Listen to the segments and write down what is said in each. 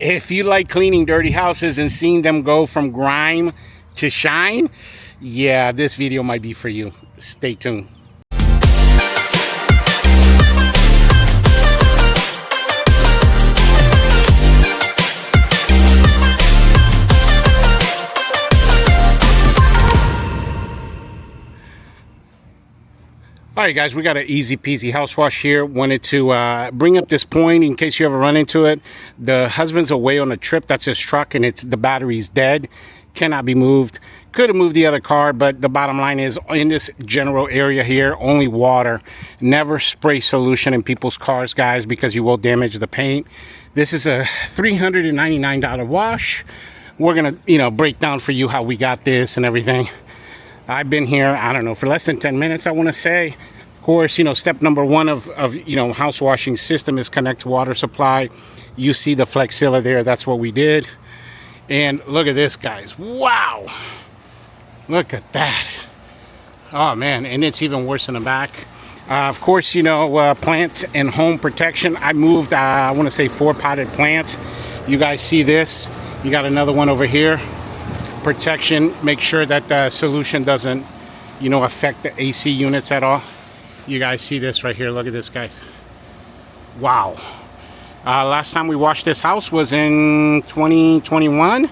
If you like cleaning dirty houses and seeing them go from grime to shine, yeah, this video might be for you. Stay tuned. All right, guys, we got an easy peasy house wash here. Wanted to bring up this point in case you ever run into it. The husband's away on a trip. That's his truck, and the battery's dead. Cannot be moved. Could have moved the other car, but the bottom line is, in this general area here, only water. Never spray solution in people's cars, guys, because you will damage the paint. This is a $399 wash. We're gonna, break down for you how we got this and everything. I've been here, I don't know, for less than 10 minutes, I want to say. Of course, step number one of house washing system is connect to water supply. You see the flexilla there, that's what we did. And look at this, guys. Wow. Look at that. Oh, man, and it's even worse in the back. Of course, plant and home protection. I moved, I want to say 4 potted plants. You guys see this? You got another one over here. Protection, make sure that the solution doesn't affect the AC units at all. You guys see this right here. Look at this, guys. Wow. Last time we washed this house was in 2021.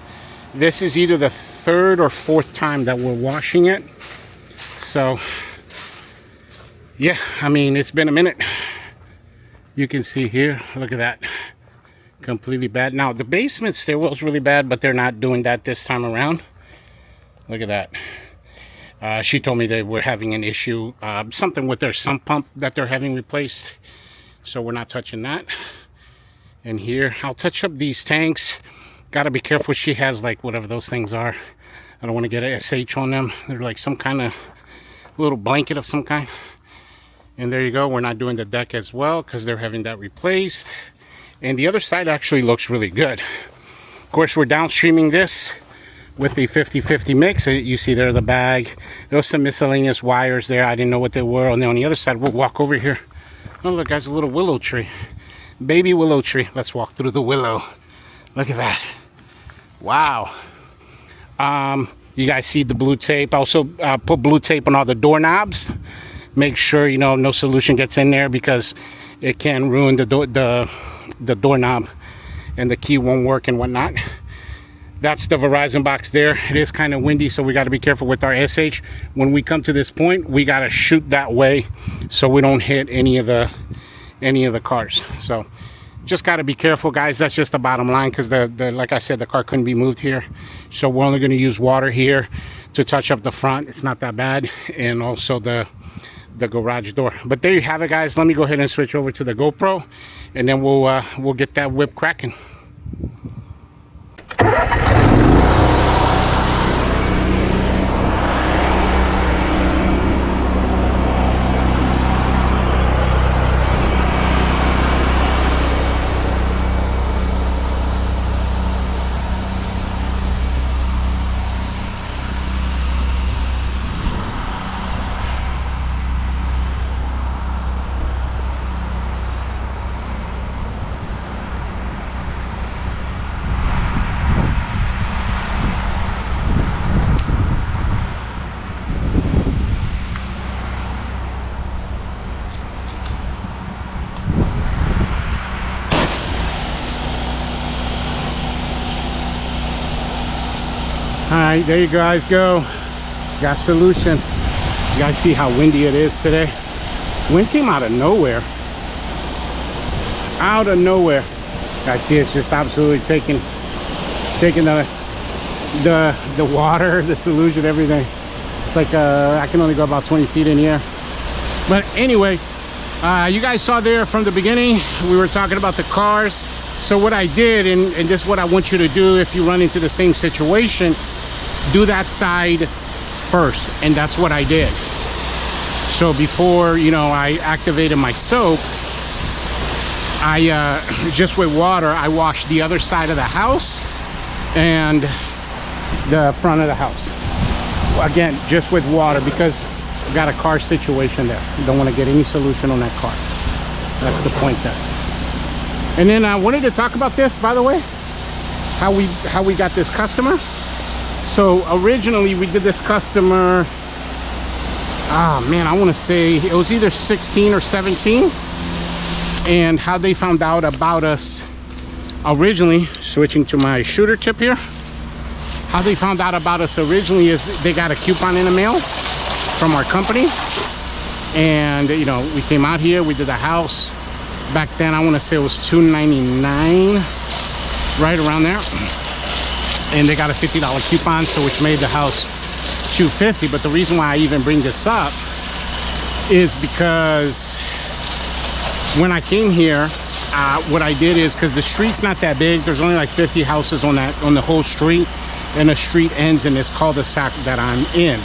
This is either the 3rd or 4th time that we're washing it. So yeah, I mean, it's been a minute. You can see here, look at that. Completely bad. Now the basement stairwell's really bad, but they're not doing that this time around. Look at that. She told me they were having an issue, something with their sump pump that they're having replaced, so we're not touching that. And here, I'll touch up these tanks. Gotta be careful. She has like whatever those things are. I don't want to get a SH on them. They're like some kind of little blanket of some kind. And there you go. We're not doing the deck as well because they're having that replaced. And the other side actually looks really good. Of course, we're downstreaming this with the 50-50 mix. You see there the bag. There was some miscellaneous wires there. I didn't know what they were. And then on the other side, we'll walk over here. Oh, look, guys, a little willow tree. Baby willow tree. Let's walk through the willow. Look at that. Wow. You guys see the blue tape. Also put blue tape on all the doorknobs. Make sure, no solution gets in there because it can ruin the doorknob and the key won't work and whatnot. That's the Verizon box there. It is kind of windy, so we got to be careful with our SH. When we come to this point, we got to shoot that way so we don't hit any of the cars. So just got to be careful, guys. That's just the bottom line because like I said, the car couldn't be moved here. So we're only going to use water here to touch up the front. It's not that bad. And also the garage door. But there you have it, guys. Let me go ahead and switch over to the GoPro, and then we'll get that whip cracking. Alright, there you guys go. Got solution. You guys see how windy it is today? Wind came out of nowhere. Out of nowhere. Guys see it's just absolutely taking the water, the solution, everything. It's like I can only go about 20 feet in the air. But anyway, you guys saw there from the beginning, we were talking about the cars. So what I did, and this is what I want you to do if you run into the same situation, do that side first. And that's what I did. So before, I activated my soap, I just with water, I washed the other side of the house and the front of the house. Again, just with water, because I've got a car situation there. You don't want to get any solution on that car. That's the point there. And then I wanted to talk about this, by the way. how we got this customer. So originally we did this customer, man, I want to say it was either 16 or 17. And how they found out about us originally, switching to my shooter tip here, how they found out about us originally is they got a coupon in the mail from our company. And you know, we came out here, we did the house. Back then I want to say it was $299, right around there. And they got a $50 coupon, so which made the house $250. But the reason why I even bring this up is because when I came here, what I did is, because the street's not that big, there's only like 50 houses on the whole street, and the street ends in this cul-de-sac that I'm in.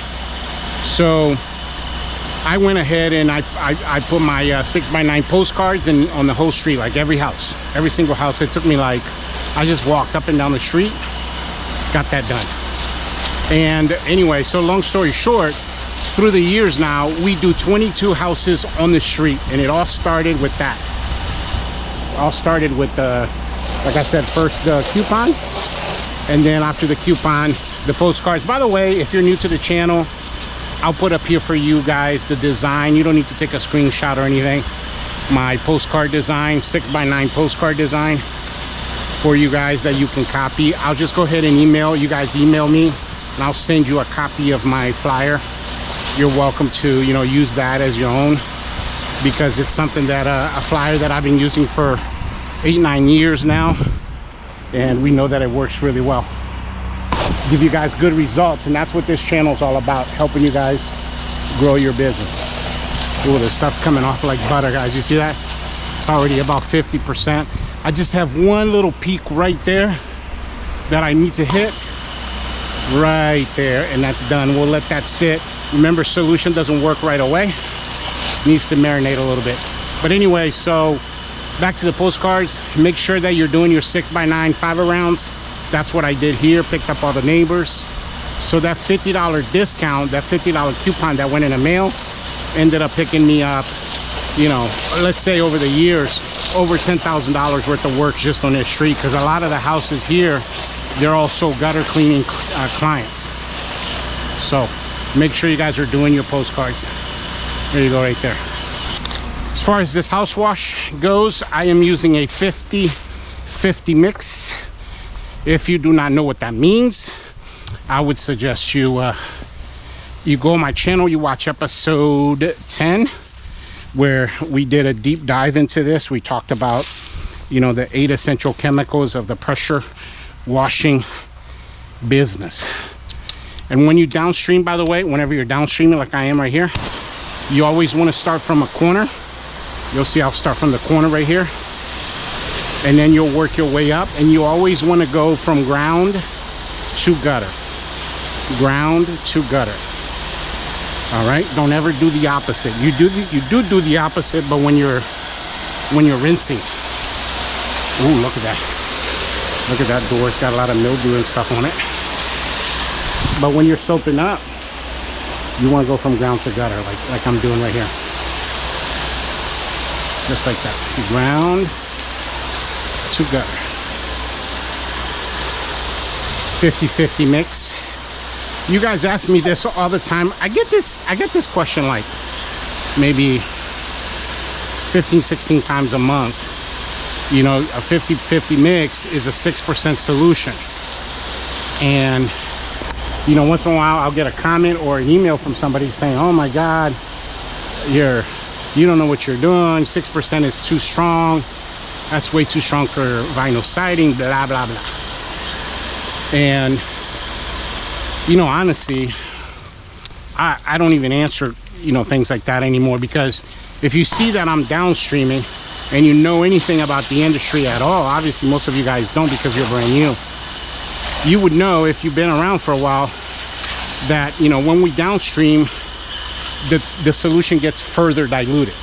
So I went ahead and I put my 6x9 postcards on the whole street, like every house, every single house. It took me like, I just walked up and down the street, got that done. And anyway, so long story short, through the years now, we do 22 houses on the street, and it all started with that. All started with the, like I said, first the coupon, and then after the coupon, the postcards. By the way, if you're new to the channel, I'll put up here for you guys the design. You don't need to take a screenshot or anything. My postcard design, 6x9 postcard design for you guys that you can copy. I'll just go ahead and email you guys, email me, and I'll send you a copy of my flyer. You're welcome to, you know, use that as your own, because it's something that a flyer that I've been using for 8-9 years now, and we know that it works really well. Give you guys good results, and that's what this channel is all about, helping you guys grow your business. Oh, the stuff's coming off like butter, guys. You see that? It's already about 50%. I just have one little peak right there that I need to hit right there, and that's done. We'll let that sit. Remember, solution doesn't work right away. It needs to marinate a little bit. But anyway, so back to the postcards. Make sure that you're doing your 6x9 5-rounds. That's what I did here. Picked up all the neighbors. So that $50 discount, that $50 coupon that went in the mail, ended up picking me up, you know, let's say over the years, over $10,000 worth of work just on this street, because a lot of the houses here, they're also gutter cleaning clients. So make sure you guys are doing your postcards. There you go, right there. As far as this house wash goes, I am using a 50-50 mix. If you do not know what that means, I would suggest you you go on my channel, you watch episode 10, where we did a deep dive into this. We talked about, you know, the 8 essential chemicals of the pressure washing business. And when you downstream, by the way, whenever you're downstreaming like I am right here, you always want to start from a corner. You'll see I'll start from the corner right here, and then you'll work your way up, and you always want to go from ground to gutter. Ground to gutter. All right, don't ever do the opposite. You do the opposite, but when you're rinsing. Ooh, look at that. Look at that door. It's got a lot of mildew and stuff on it. But when you're soaping up, you want to go from ground to gutter, like I'm doing right here. Just like that. Ground to gutter. 50-50 mix. You guys ask me this all the time. I get this question like maybe 15-16 times a month. You know, a 50-50 mix is a 6% solution. And you know, once in a while I'll get a comment or an email from somebody saying, oh my God, you don't know what you're doing. 6% is too strong. That's way too strong for vinyl siding, blah, blah, blah. And, you know, honestly, I don't even answer, you know, things like that anymore, because if you see that I'm downstreaming and you know anything about the industry at all, obviously most of you guys don't because you're brand new, you would know if you've been around for a while that, you know, when we downstream, the solution gets further diluted,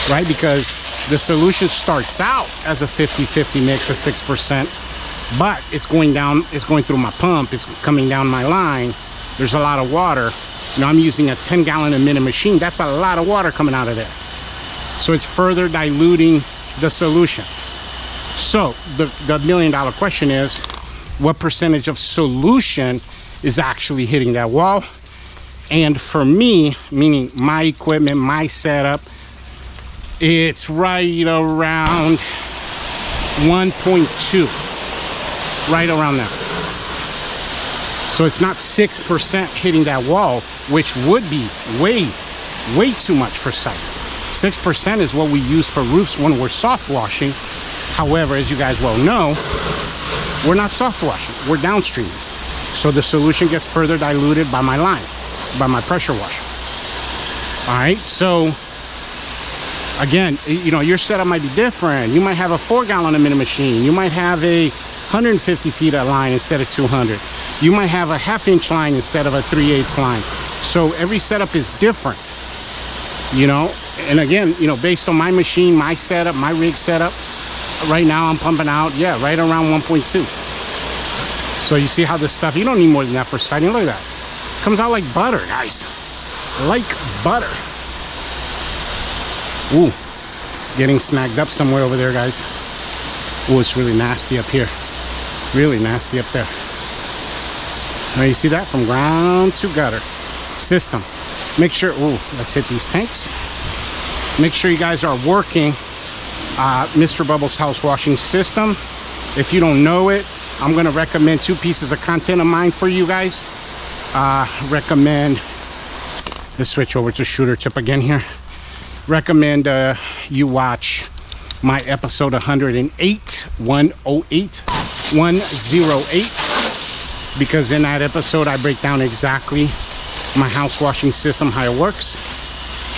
right? Because the solution starts out as a 50-50 mix of 6%, but it's going down, it's going through my pump, it's coming down my line, there's a lot of water. You know, I'm using a 10-gallon a minute machine. That's a lot of water coming out of there. So it's further diluting the solution. So the $1 million question is, what percentage of solution is actually hitting that wall. And for me, meaning my equipment, my setup, it's right around 1.2, right around there. So it's not 6% hitting that wall, which would be way too much for site. 6% is what we use for roofs when we're soft washing. However, as you guys well know, we're not soft washing, we're downstreaming. So the solution gets further diluted by my line, by my pressure washer. All right, so again, your setup might be different. You might have a 4-gallon a minute machine. You might have a 150 feet of line instead of 200. You might have a 1/2 inch line instead of a 3/8 line. So every setup is different, and again, based on my machine, my setup, my rig setup, right now I'm pumping out, right around 1.2. So you see how this stuff, you don't need more than that for sighting. Look at that. It comes out like butter, guys. Like butter. Ooh, getting snagged up somewhere over there, guys. Ooh, it's really nasty up here. Really nasty up there. Now you see that? From ground to gutter system. Make sure, ooh, let's hit these tanks. Make sure you guys are working Mr. Bubbles house washing system. If you don't know it, I'm going to recommend 2 pieces of content of mine for you guys. Recommend, let's switch over to shooter tip again here. Recommend you watch my episode 108, because in that episode I break down exactly my house washing system, how it works.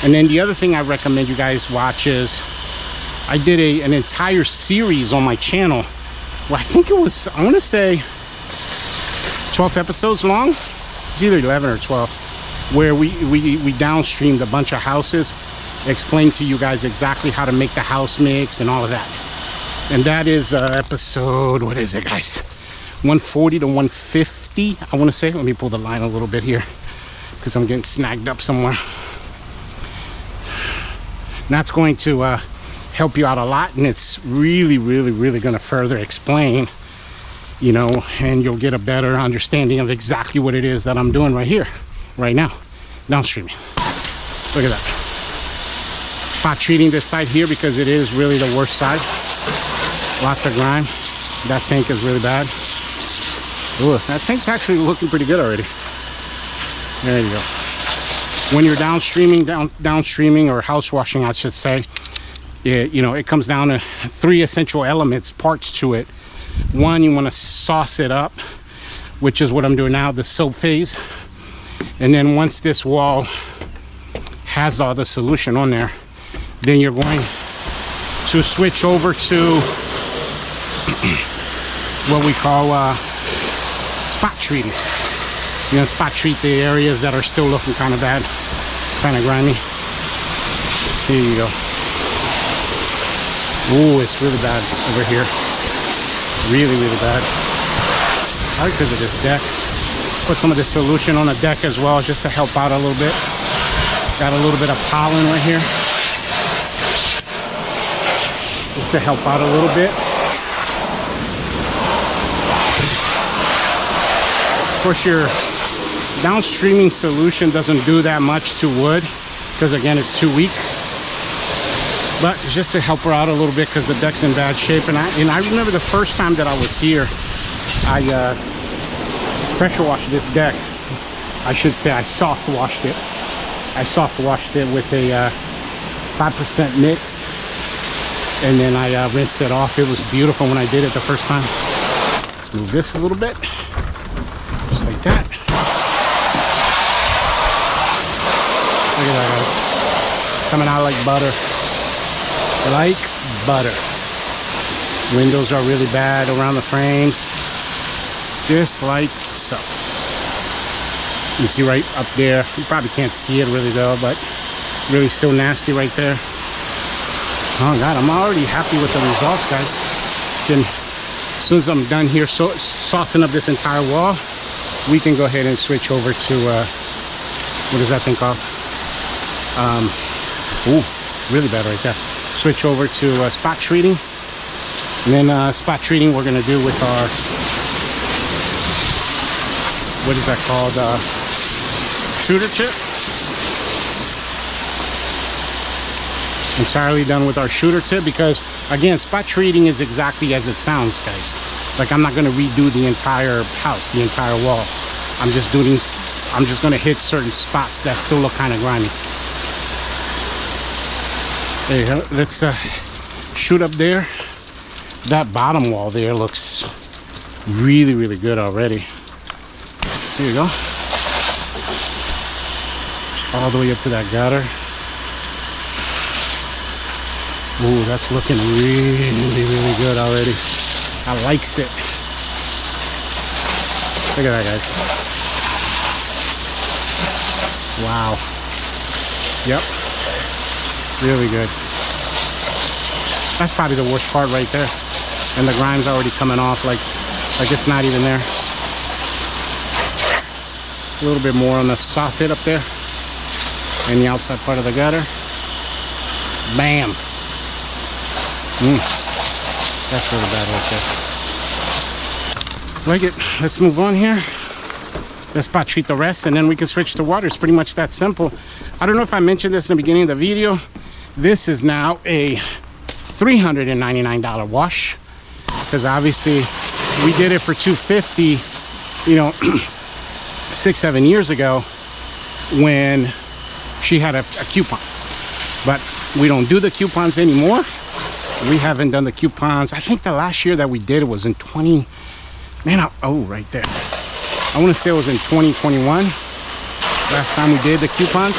And then the other thing I recommend you guys watch is I did an entire series on my channel. Well, I think it was, I want to say 12 episodes long. It's either 11 or 12, where we downstreamed a bunch of houses, explained to you guys exactly how to make the house mix and all of that. And that is episode, what is it, guys? 140 to 150, I want to say. Let me pull the line a little bit here because I'm getting snagged up somewhere. And that's going to help you out a lot, and it's really going to further explain, and you'll get a better understanding of exactly what it is that I'm doing right here, right now, downstreaming. Look at that. Spot treating this side here because it is really the worst side. Lots of grime. That tank is really bad. Ooh, that tank's actually looking pretty good already. There you go. When you're downstreaming or house washing, I should say, it comes down to 3 essential elements, parts to it. One, you want to sauce it up, which is what I'm doing now, the soap phase. And then once this wall has all the solution on there, then you're going to switch over to what we call spot treating. Spot treat the areas that are still looking kind of bad, kind of grimy. Here you go. Ooh, it's really bad over here. Really bad. Probably because of this deck. Put some of this solution on the deck as well, just to help out a little bit. Got a little bit of pollen right here, just to help out a little bit. Of course, your downstreaming solution doesn't do that much to wood because, again, it's too weak. But just to help her out a little bit because the deck's in bad shape. And I remember the first time that I was here, I pressure washed this deck. I should say I soft washed it. I soft washed it with a 5% mix, and then I rinsed it off. It was beautiful when I did it the first time. Let's move this a little bit, just like that. Look at that, guys. Coming out like butter. Like butter. Windows are really bad around the frames, just like so. You see right up there, you probably can't see it really though, but really still nasty right there. Oh God, I'm already happy with the results, guys. Then as soon as I'm done here saucing up this entire wall, we can go ahead and switch over to what is that thing called? Ooh, really bad right there. Switch over to spot treating, and then spot treating we're going to do with our what is that called? Shooter tip. Entirely done with our shooter tip because, again, spot treating is exactly as it sounds, guys. Like, I'm not going to redo the entire house, the entire wall. I'm just going to hit certain spots that still look kind of grimy. There you go. Let's shoot up there. That bottom wall there looks really, really good already. Here you go. All the way up to that gutter. Ooh, that's looking really, really good already. I likes it. Look at that, guys. Wow. Yep. Really good. That's probably the worst part right there. And the grime's already coming off like it's not even there. A little bit more on the soft hit up there. And the outside part of the gutter. Bam. That's really bad right there. Like it. Let's move on here. Let's spot treat the rest and then we can switch to water. It's pretty much that simple. I don't know if I mentioned this in the beginning of the video. This is now a $399 wash because obviously we did it for $250, you know, 6-7 years ago when she had a coupon. But we don't do the coupons anymore. We haven't done the coupons. I think the last year that we did it was in 20, man, oh, right there. I want to say it was in 2021. Last time we did the coupons.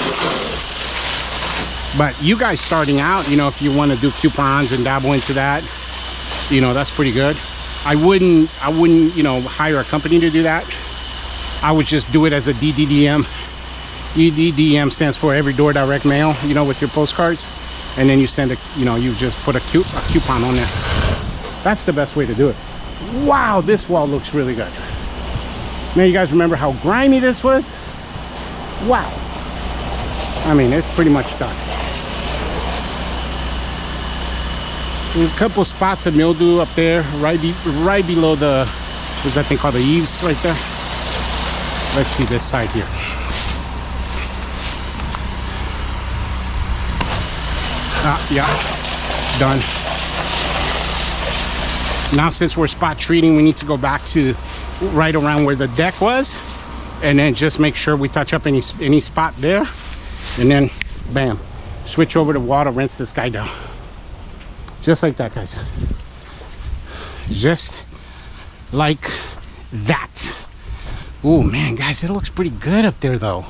But you guys starting out, you know, if you want to do coupons and dabble into that, you know, that's pretty good. I wouldn't, you know, hire a company to do that. I would just do it as a DDDM. EDDM stands for every door direct mail, you know, with your postcards. And then you send a, you know, you just put a coupon on there. That's the best way to do it. Wow, this wall looks really good. Now you guys remember how grimy this was? Wow. I mean, it's pretty much done. A couple spots of mildew up there, right below the, what's that thing called, the eaves right there. Let's see this side here. Yeah, done. Now since we're spot treating, we need to go back to right around where the deck was and then just make sure we touch up any spot there, and then bam, switch over to water, rinse this guy down. Just like that, guys. Just like that. Oh man, guys, it looks pretty good up there though.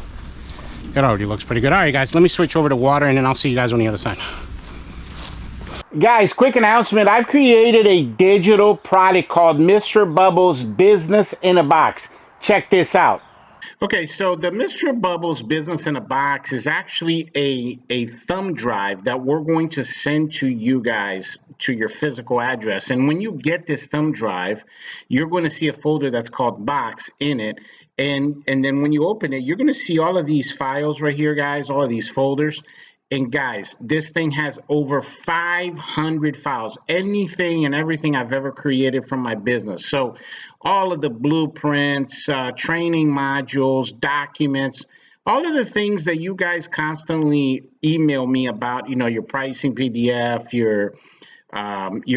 It already looks pretty good. All right, guys, let me switch over to water and then I'll see you guys on the other side. Guys, quick announcement. I've created a digital product called Mr. Bubbles Business in a Box. Check this out. Okay, so the Mr. Bubbles Business in a Box is actually a thumb drive that we're going to send to you guys to your physical address. And when you get this thumb drive, you're going to see a folder that's called Box in it. And then when you open it, you're going to see all of these files right here, guys, all of these folders. And guys, this thing has over 500 files, anything and everything I've ever created from my business. So all of the blueprints, training modules, documents, all of the things that you guys constantly email me about, you know, your pricing PDF, your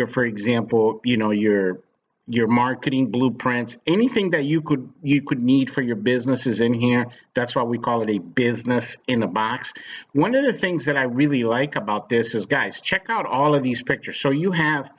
for example, you know, your marketing blueprints, anything that you could need for your business is in here. That's why we call it a business in a box. One of the things that I really like about this is, guys, check out all of these pictures. So you have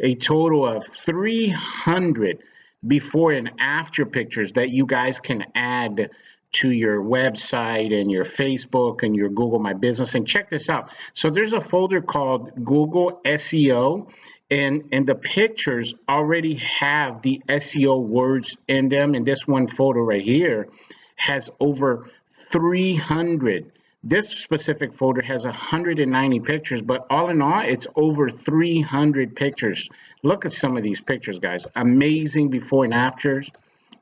a total of 300 before and after pictures that you guys can add to your website and your Facebook and your Google My Business. And check this out. So there's a folder called Google SEO. And the pictures already have the SEO words in them. And this one photo right here has over 300. This specific folder has 190 pictures, but all in all, it's over 300 pictures. Look at some of these pictures, guys. Amazing before and afters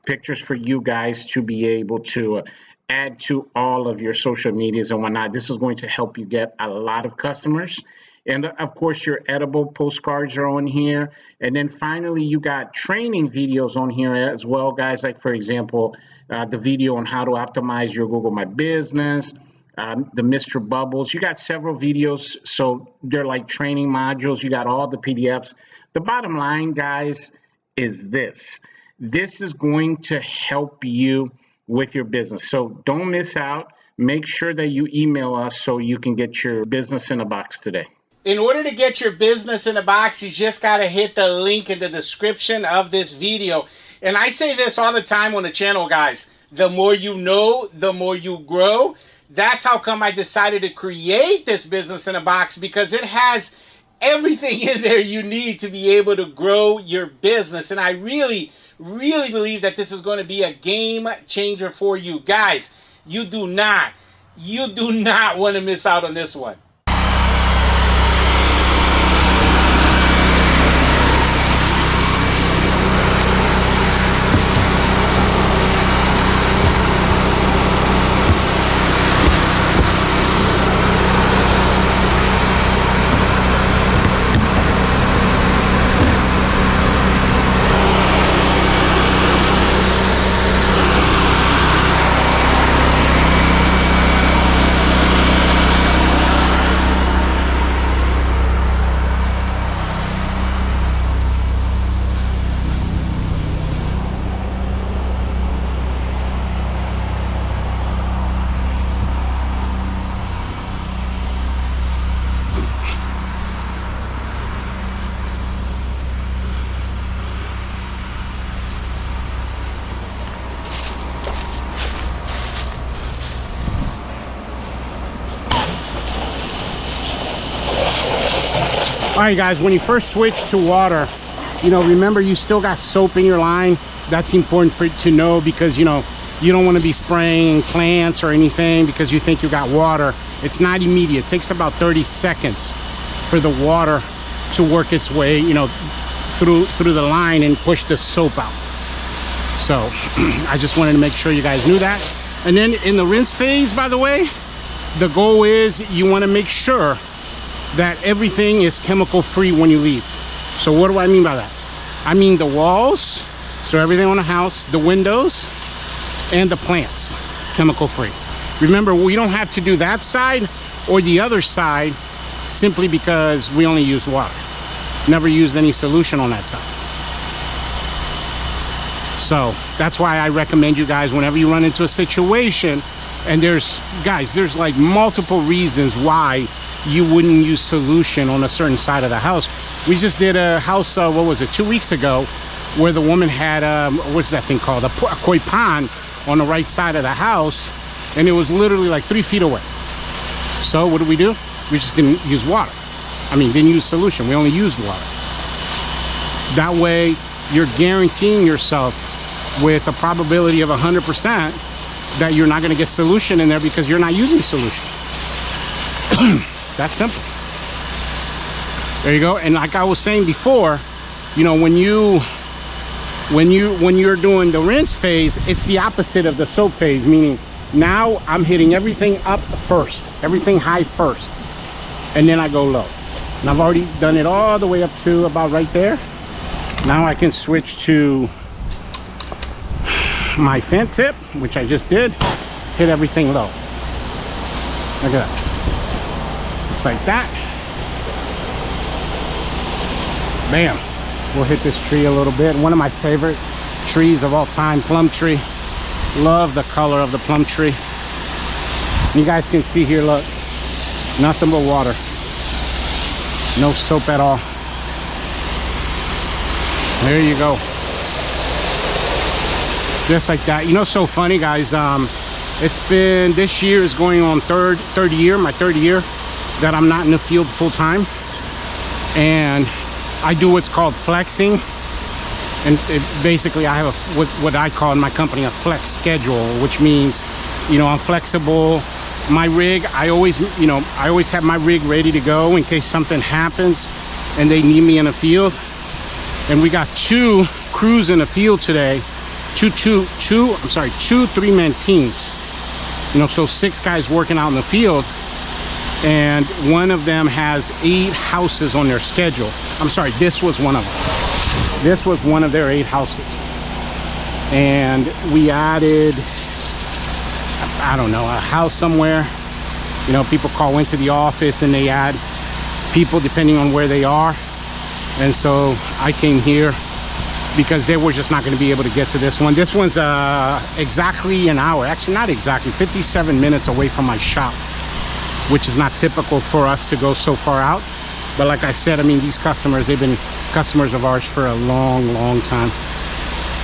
pictures for you guys to be able to add to all of your social medias and whatnot. This is going to help you get a lot of customers And of course, your edible postcards are on here. And then finally, you got training videos on here as well, guys. Like, for example, the video on how to optimize your Google My Business, the Mr. Bubbles. You got several videos. So they're like training modules. You got all the PDFs. The bottom line, guys, is this. This is going to help you with your business. So don't miss out. Make sure that you email us so you can get your business in a box today. In order to get your business in a box, you just got to hit the link in the description of this video. And I say this all the time on the channel, guys. The more you know, the more you grow. That's how come I decided to create this business in a box, because it has everything in there you need to be able to grow your business. And I really believe that this is going to be a game changer for you. Guys, you do not want to miss out on this one. All right, guys, when you first switch to water, remember you still got soap in your line. That's important for you to know, because, you don't want to be spraying plants or anything because you think you got water. It's not immediate. It takes about 30 seconds for the water to work its way, through the line and push the soap out. So I just wanted to make sure you guys knew that. And then in the rinse phase, by the way, the goal is you want to make sure that everything is chemical free when you leave. So what do I mean by that? I mean the walls, so everything on the house, the windows, and the plants, chemical free. Remember, we don't have to do that side or the other side simply because we only use water. Never used any solution on that side. So that's why I recommend you guys, whenever you run into a situation, and there's like multiple reasons why you wouldn't use solution on a certain side of the house. We just did a house, what was it, 2 weeks ago, where the woman had, what's that thing called? A koi pond on the right side of the house, and it was literally like 3 feet away. So what did we do? We just didn't use water. Didn't use solution. We only used water. That way, you're guaranteeing yourself with a probability of 100% that you're not going to get solution in there because you're not using solution. That's simple. There you go. And like I was saying before, when you're doing the rinse phase, it's the opposite of the soap phase, meaning now I'm hitting everything up first, everything high first, and then I go low. And I've already done it all the way up to about right there. Now I can switch to my fence tip, which I just did, hit everything low. Look at that. Just like that. Bam. We'll hit this tree a little bit. One of my favorite trees of all time, plum tree. Love the color of the plum tree. You guys can see here, look, nothing but water. No soap at all. There you go. Just like that. So funny, guys. It's been, this year is going on my third year that I'm not in the field full time, and I do what's called flexing. And basically I have what I call in my company a flex schedule, which means I'm flexible. My rig, I always have my rig ready to go in case something happens and they need me in the field. And we got 2 crews in the field today, two 3-man teams, so 6 guys working out in the field. and one of them has 8 houses on their schedule. I'm sorry, this was one of them. This was one of their 8 houses. And we added, I don't know, a house somewhere. You know, people call into the office and they add people depending on where they are. And so I came here because they were just not going to be able to get to this one. This one's exactly an hour, actually not exactly, 57 minutes away from my shop, which is not typical for us to go so far out. But like I said, I mean, these customers, they've been customers of ours for a long time.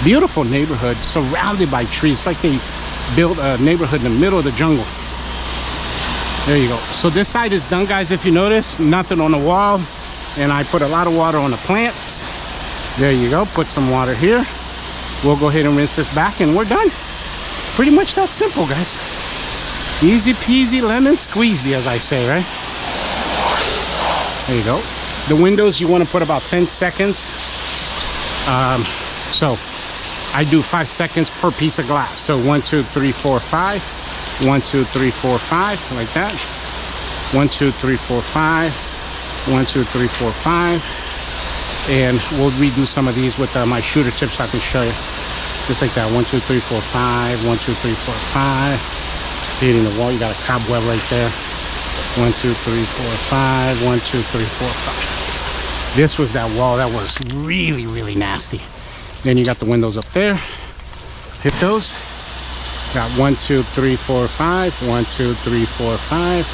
Beautiful neighborhood, surrounded by trees. It's like they built a neighborhood in the middle of the jungle. There you go. So this side is done, guys. If you notice, nothing on the wall, and I put a lot of water on the plants. There you go. Put some water here. We'll go ahead and rinse this back and we're done. Pretty much that simple, guys. Easy peasy lemon squeezy, as I say, right? There you go. The windows, you want to put about 10 seconds. So I do 5 seconds per piece of glass. So 1, 2, 3, 4, 5. 1, 2, 3, 4, 5, like that. 1, 2, 3, 4, 5. 1, 2, 3, 4, 5. And we'll redo some of these with my shooter tips so I can show you. Just like that. 1, 2, 3, 4, 5. 1, 2, 3, 4, 5. Hitting the wall. You got a cobweb right there. 1, 2, 3, 4, 5. 1, 2, 3, 4, 5. This was that wall that was really nasty. Then you got the windows up there. Hit those. Got 1, 2, 3, 4, 5. 1, 2, 3, 4, 5.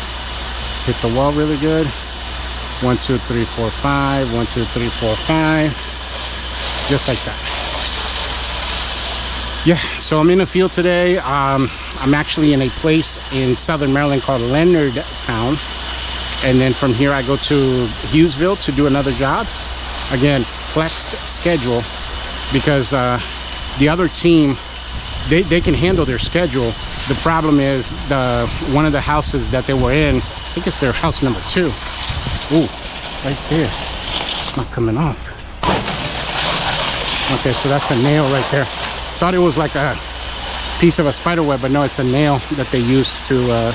Hit the wall really good. 1, 2, 3, 4, 5. 1, 2, 3, 4, 5. Just like that. Yeah, so I'm in the field today. I'm actually in a place in Southern Maryland called Leonardtown. And then from here I go to 𝐂𝐕𝐄𝐑 to do another job. Again, flexed schedule, because the other team, they can handle their schedule. The problem is one of the houses that they were in, I think it's their house number 2. Ooh, right there. It's not coming off. Okay, so that's a nail right there. Thought it was like a piece of a spider web, but no, it's a nail that they use to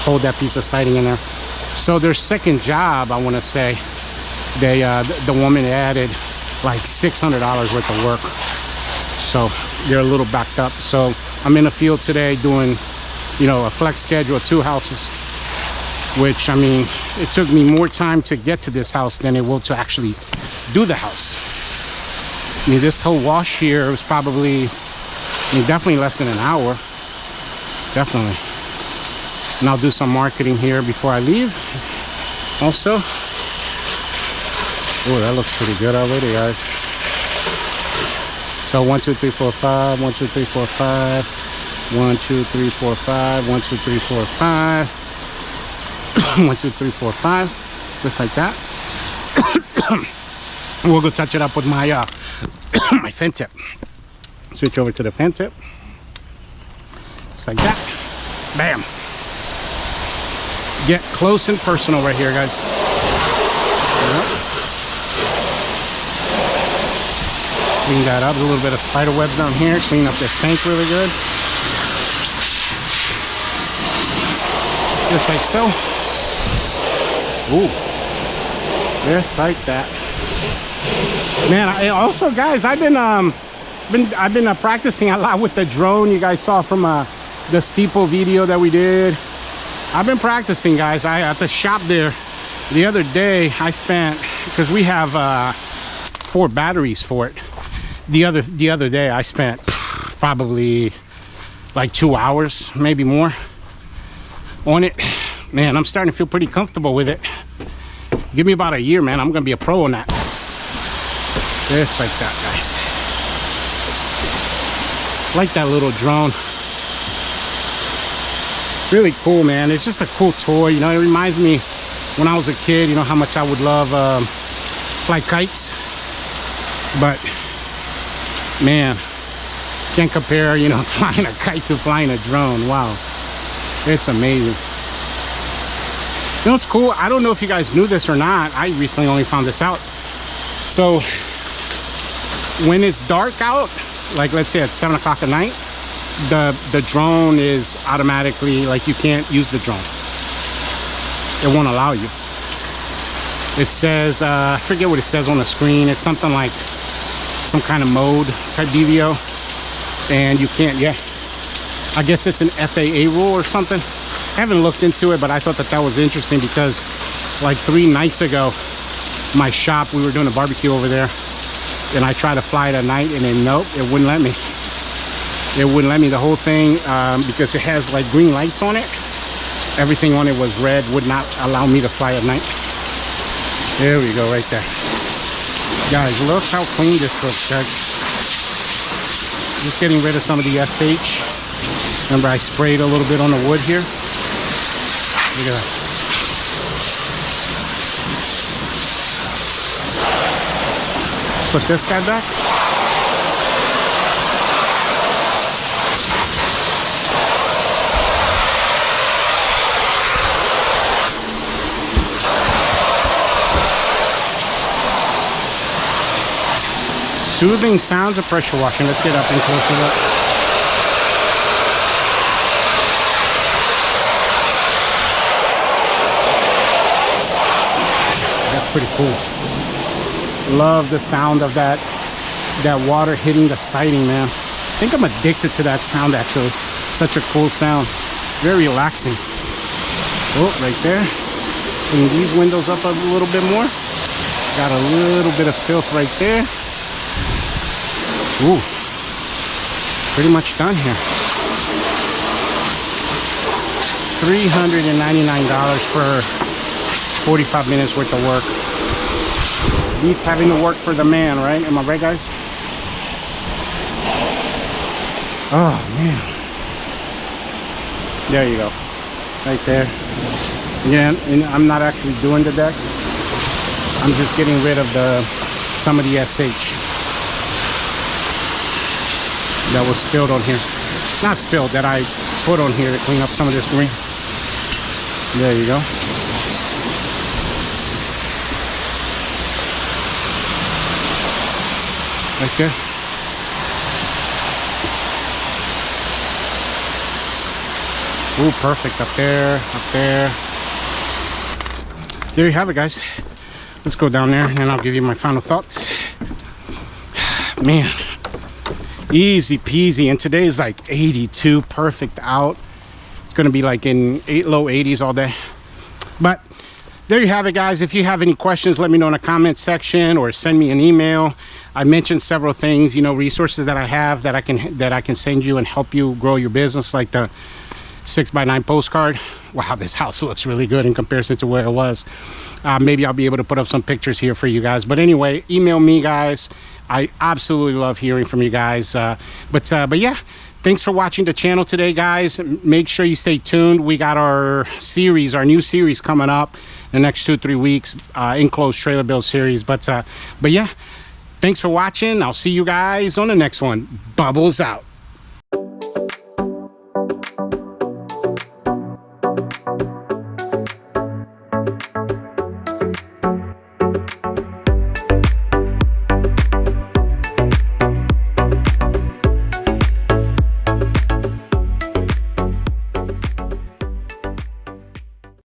hold that piece of siding in there. So their second job, I want to say, the woman added like $600 worth of work. So they're a little backed up. So I'm in the field today doing, you know, a flex schedule of 2 houses, which, I mean, it took me more time to get to this house than it will to actually do the house. I mean, this whole wash here was probably, I mean, definitely less than an hour. Definitely. And I'll do some marketing here before I leave also. Oh, that looks pretty good already, guys. So 1, 2, 3, 4, 5. 1, 2, 3, 4, 5. 1, 2, 3, 4, 5. 1, 2, 3, 4, 5. 1, 2, 3, 4, 5. Just like that. We'll go touch it up with my my fen tip. Switch over to the fen tip. Just like that. Bam. Get close and personal right here, guys. Clean that up. A little bit of spider webs down here. Clean up this tank really good. Just like so. Ooh. Just like that. Man, also, guys, I've been practicing a lot with the drone. You guys saw from the steeple video that we did. I've been practicing, guys. At the shop there the other day, I spent, because we have 4 batteries for it. The other day I spent probably like 2 hours, maybe more, on it. Man, I'm starting to feel pretty comfortable with it. Give me about a year, man, I'm gonna be a pro on that. Just like that, guys. Like that little drone. Really cool, man. It's just a cool toy, you know. It reminds me when I was a kid, you know, how much I would love fly kites. But man, can't compare, you know, flying a kite to flying a drone. Wow, it's amazing. You know, it's cool. I don't know if you guys knew this or not. I recently only found this out. So when it's dark out, like let's say at 7 o'clock at night, the drone is automatically, like, you can't use the drone. it won't allow you. It says, I forget what it says on the screen. It's something like some kind of mode type DVO, and you can't. Yeah, I guess it's an FAA rule or something. I haven't looked into it, but I thought that that was interesting because like 3 nights ago, my shop, we were doing a barbecue over there, and I tried to fly it at night, and then nope, it wouldn't let me. It wouldn't let me, the whole thing, because it has like green lights on it. Everything on it was red, would not allow me to fly at night. There we go, right there. Guys, look how clean this looks, guys. Just getting rid of some of the SH. Remember, I sprayed a little bit on the wood here. Look at that. Put this guy back. Soothing sounds of pressure washing. Let's get up and close to that. That's pretty cool. Love the sound of that water hitting the siding, man. I think I'm addicted to that sound, actually. Such a cool sound. Very relaxing. Oh, right there. Clean these windows up a little bit more. Got a little bit of filth right there. Ooh, pretty much done here. $399 for 45 minutes worth of work. Beats having to work for the man, right? Am I right, guys? Oh, man. There you go. Right there. Yeah, and I'm not actually doing the deck. I'm just getting rid of some of the SH that was spilled on here. Not spilled, that I put on here to clean up some of this green. There you go. Right there. Ooh, perfect. Up there, up there. There you have it, guys. Let's go down there and I'll give you my final thoughts. Man. Easy peasy, and today is like 82, perfect out. It's going to be like in low 80s all day. But there you have it, guys. If you have any questions, let me know in the comment section or send me an email. I mentioned several things, you know, resources that I have that I can send you and help you grow your business, like the 6x9 postcard. Wow, this house looks really good in comparison to where it was. Maybe I'll be able to put up some pictures here for you guys. But anyway, email me, guys. I absolutely love hearing from you guys. But yeah, thanks for watching the channel today, guys. Make sure you stay tuned. We got our new series coming up in the next 2-3 weeks, enclosed trailer build series. But yeah, thanks for watching. I'll see you guys on the next one. Bubbles out.